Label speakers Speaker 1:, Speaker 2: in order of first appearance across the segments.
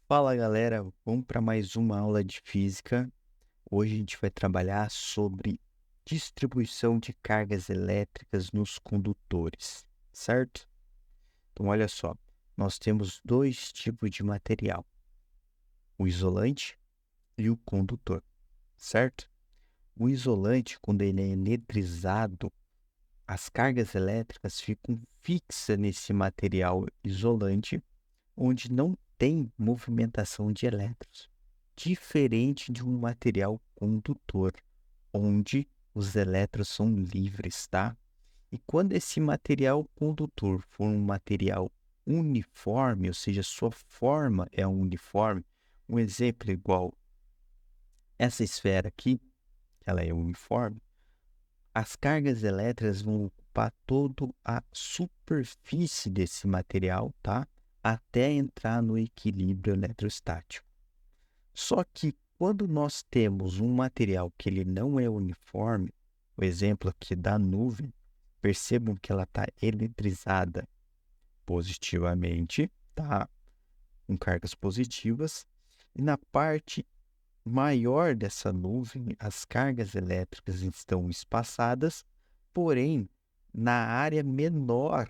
Speaker 1: Fala galera, vamos para mais uma aula de física. Hoje a gente vai trabalhar sobre distribuição de cargas elétricas nos condutores, certo? Então olha só, nós temos dois tipos de material, o isolante e o condutor, certo? O isolante, quando ele é eletrizado, as cargas elétricas ficam fixas nesse material isolante, onde não tem movimentação de elétrons, diferente de um material condutor, onde os elétrons são livres, tá? E quando esse material condutor for um material uniforme, ou seja, sua forma é uniforme, um exemplo é igual essa esfera aqui, ela é uniforme, as cargas elétricas vão ocupar toda a superfície desse material, tá? Até entrar no equilíbrio eletrostático. Só que quando nós temos um material que ele não é uniforme, o exemplo aqui da nuvem, percebam que ela está eletrizada positivamente, tá? Com cargas positivas, e na parte maior dessa nuvem, as cargas elétricas estão espaçadas, porém, na área menor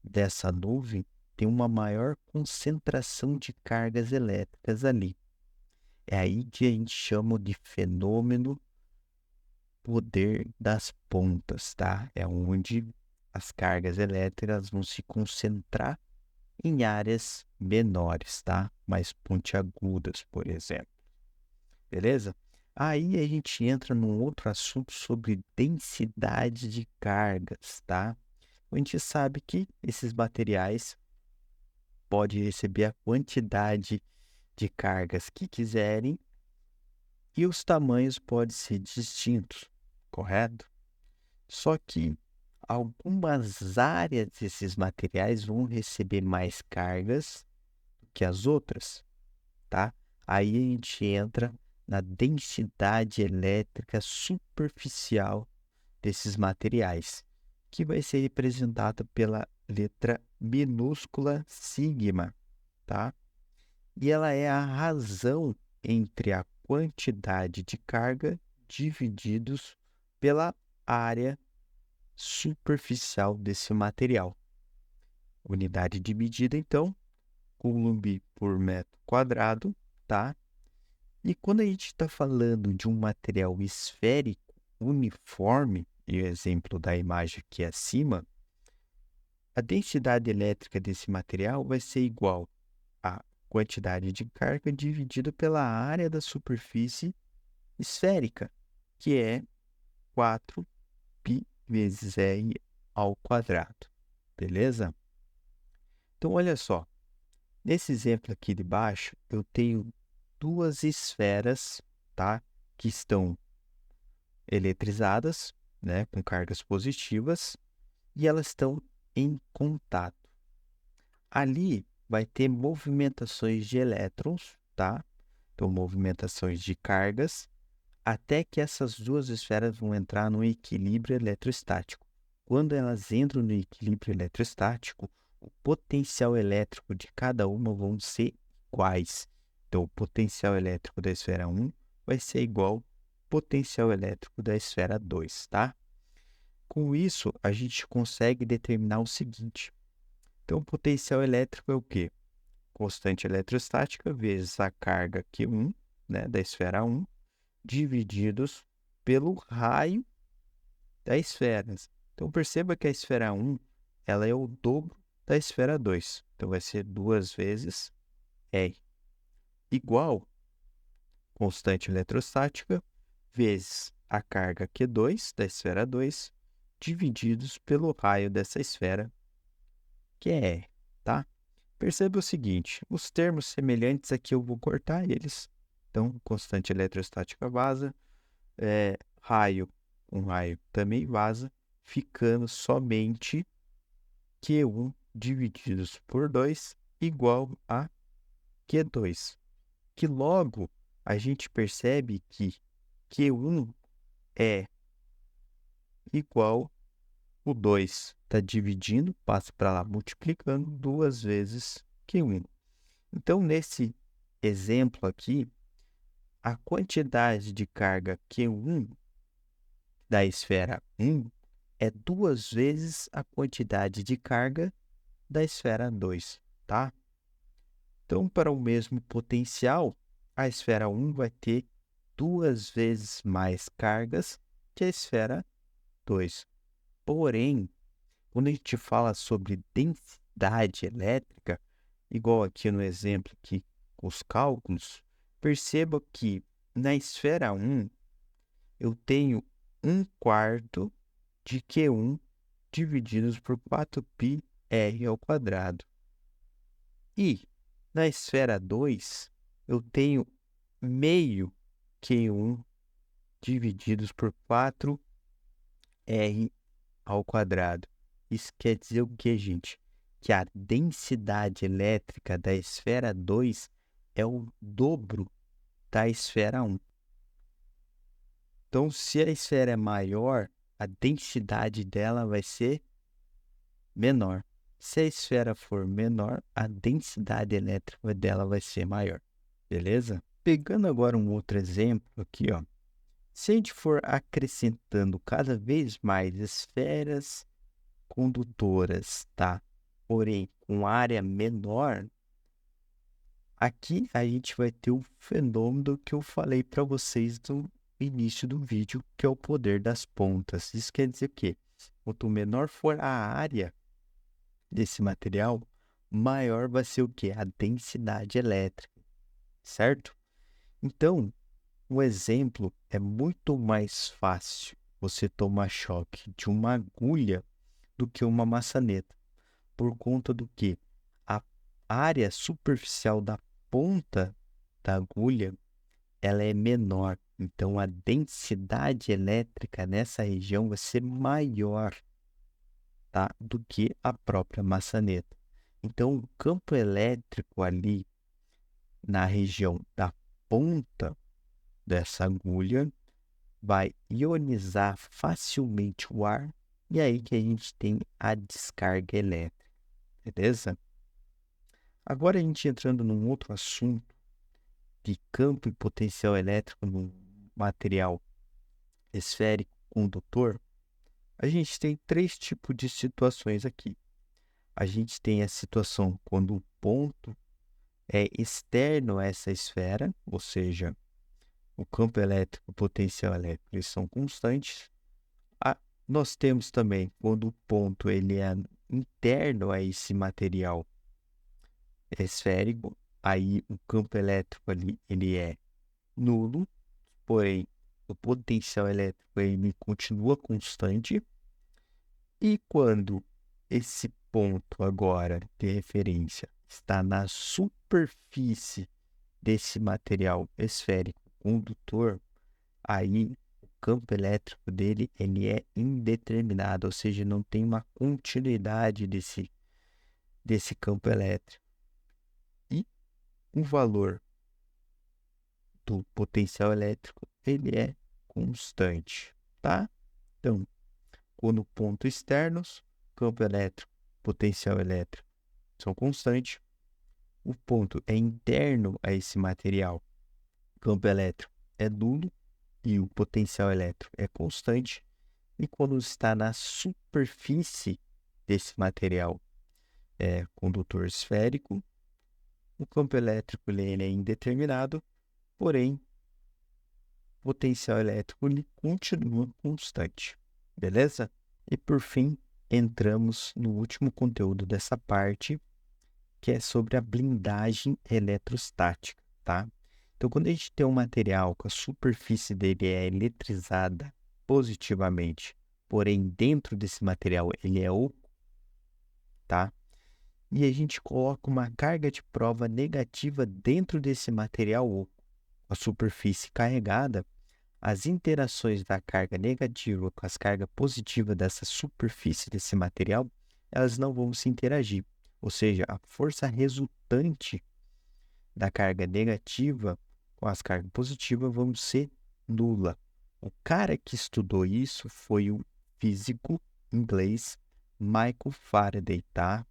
Speaker 1: dessa nuvem, tem uma maior concentração de cargas elétricas ali. É aí que a gente chama de fenômeno poder das pontas, tá? É onde as cargas elétricas vão se concentrar em áreas menores, tá? Mais pontiagudas, por exemplo. Beleza? Aí a gente entra num outro assunto sobre densidade de cargas, tá? A gente sabe que esses materiais podem receber a quantidade de cargas que quiserem e os tamanhos podem ser distintos, correto? Só que algumas áreas desses materiais vão receber mais cargas que as outras, tá? Aí a gente entra na densidade elétrica superficial desses materiais, que vai ser representada pela letra minúscula sigma, tá? E ela é a razão entre a quantidade de carga divididos pela área superficial desse material. Unidade de medida, então, Coulomb por metro quadrado, tá? E quando a gente está falando de um material esférico uniforme, e o exemplo da imagem aqui acima, a densidade elétrica desse material vai ser igual à quantidade de carga dividida pela área da superfície esférica, que é 4π vezes r ao quadrado, beleza? Então, olha só, nesse exemplo aqui de baixo, eu tenho duas esferas, tá? Que estão eletrizadas, né? Com cargas positivas, e elas estão em contato. Ali vai ter movimentações de elétrons, tá? Então, movimentações de cargas, até que essas duas esferas vão entrar no equilíbrio eletrostático. Quando elas entram no equilíbrio eletrostático, o potencial elétrico de cada uma vão ser iguais. Então, o potencial elétrico da esfera 1 vai ser igual ao potencial elétrico da esfera 2, tá? Com isso, a gente consegue determinar o seguinte. Então, o potencial elétrico é o quê? Constante eletrostática vezes a carga Q1, né, da esfera 1, divididos pelo raio da esfera. Então, perceba que a esfera 1 ela é o dobro da esfera 2. Então, vai ser 2 vezes R, igual constante eletrostática vezes a carga Q2 da esfera 2, divididos pelo raio dessa esfera, que é R, tá? Perceba o seguinte, os termos semelhantes aqui eu vou cortar eles. Então, constante eletrostática vaza, raio, um raio também vaza, ficando somente Q1 divididos por 2 igual a Q2. Que logo a gente percebe que Q1 é igual o 2. Está dividindo, passa para lá multiplicando 2 vezes Q1. Então, nesse exemplo aqui, a quantidade de carga Q1 da esfera 1 é 2 vezes a quantidade de carga da esfera 2, tá? Então, para o mesmo potencial, a esfera 1 vai ter 2 vezes mais cargas que a esfera 2. Porém, quando a gente fala sobre densidade elétrica, igual aqui no exemplo aqui com os cálculos, perceba que na esfera 1 eu tenho 1/4 de Q1 divididos por 4πr ao quadrado. E na esfera 2 eu tenho meio Q1 divididos por 4r ao quadrado. Isso quer dizer o que, gente? Que a densidade elétrica da esfera 2 é o dobro da esfera 1. Então, se a esfera é maior, a densidade dela vai ser menor. Se a esfera for menor, a densidade elétrica dela vai ser maior. Beleza? Pegando agora um outro exemplo aqui, ó. Se a gente for acrescentando cada vez mais esferas condutoras, tá? Porém, com área menor, aqui a gente vai ter o fenômeno que eu falei para vocês no início do vídeo, que é o poder das pontas. Isso quer dizer que quanto menor for a área desse material, maior vai ser o quê? A densidade elétrica, certo? Então, o exemplo é muito mais fácil você tomar choque de uma agulha do que uma maçaneta, por conta do que a área superficial da ponta da agulha ela é menor, então a densidade elétrica nessa região vai ser maior, tá, do que a própria maçaneta. Então, o campo elétrico ali na região da ponta dessa agulha vai ionizar facilmente o ar, e aí que a gente tem a descarga elétrica, beleza? Agora a gente entrando num outro assunto de campo e potencial elétrico no material esférico condutor, a gente tem 3 tipos de situações aqui. A gente tem a situação quando o ponto é externo a essa esfera, ou seja, o campo elétrico e o potencial elétrico eles são constantes. Nós temos também quando o ponto ele é interno a esse material esférico, aí o campo elétrico ali ele é nulo, porém o potencial elétrico ele continua constante. E quando esse ponto agora de referência está na superfície desse material esférico condutor, aí o campo elétrico dele ele é indeterminado, ou seja, não tem uma continuidade desse campo elétrico. E o valor do potencial elétrico ele é constante, tá? Então, quando pontos externos, campo elétrico, potencial elétrico são constantes. O ponto é interno a esse material, campo elétrico é nulo e o potencial elétrico é constante. E quando está na superfície desse material condutor esférico, o campo elétrico ele é indeterminado, porém o potencial elétrico ele continua constante, beleza? E por fim, entramos no último conteúdo dessa parte, que é sobre a blindagem eletrostática, tá? Então, quando a gente tem um material que a superfície dele é eletrizada positivamente, porém dentro desse material ele é oco, tá? E a gente coloca uma carga de prova negativa dentro desse material oco, a superfície carregada, as interações da carga negativa com as cargas positivas dessa superfície desse material, elas não vão se interagir. Ou seja, a força resultante da carga negativa com as cargas positivas vão ser nula. O cara que estudou isso foi o físico inglês Michael Faraday, tá?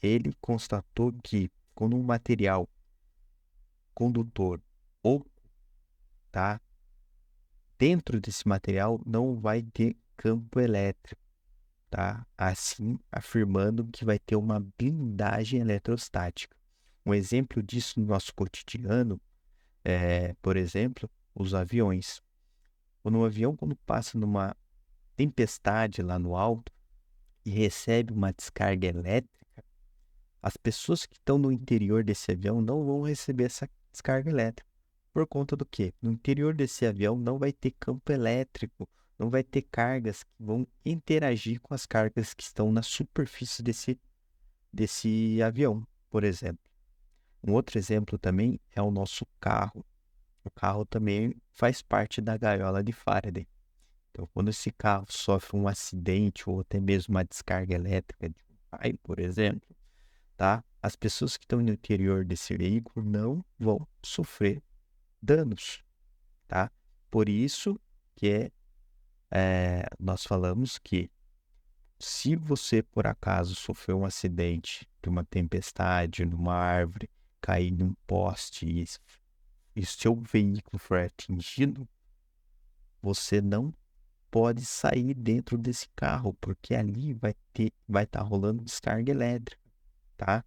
Speaker 1: Ele constatou que quando um material condutor oco, tá? Dentro desse material não vai ter campo elétrico, tá? Assim, afirmando que vai ter uma blindagem eletrostática. Um exemplo disso no nosso cotidiano é, por exemplo, os aviões. Quando um avião, quando passa numa tempestade lá no alto e recebe uma descarga elétrica, as pessoas que estão no interior desse avião não vão receber essa descarga elétrica. Por conta do quê? No interior desse avião não vai ter campo elétrico, não vai ter cargas que vão interagir com as cargas que estão na superfície desse avião, por exemplo. Um outro exemplo também é o nosso carro. O carro também faz parte da gaiola de Faraday. Então, quando esse carro sofre um acidente ou até mesmo uma descarga elétrica de um raio, por exemplo, tá? As pessoas que estão no interior desse veículo não vão sofrer danos, tá? Por isso que nós falamos que se você por acaso sofreu um acidente de uma tempestade, numa árvore, cair num poste e seu veículo for atingido, você não pode sair dentro desse carro, porque ali vai estar rolando descarga elétrica, tá?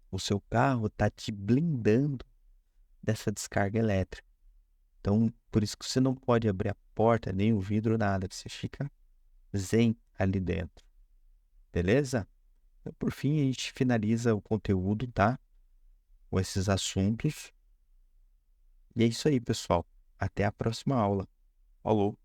Speaker 1: O seu carro está te blindando dessa descarga elétrica. Então, por isso que você não pode abrir a porta, nem o vidro, nada. Você fica zen ali dentro, beleza? Então, por fim, a gente finaliza o conteúdo, tá? Com esses assuntos. E é isso aí, pessoal. Até a próxima aula. Falou!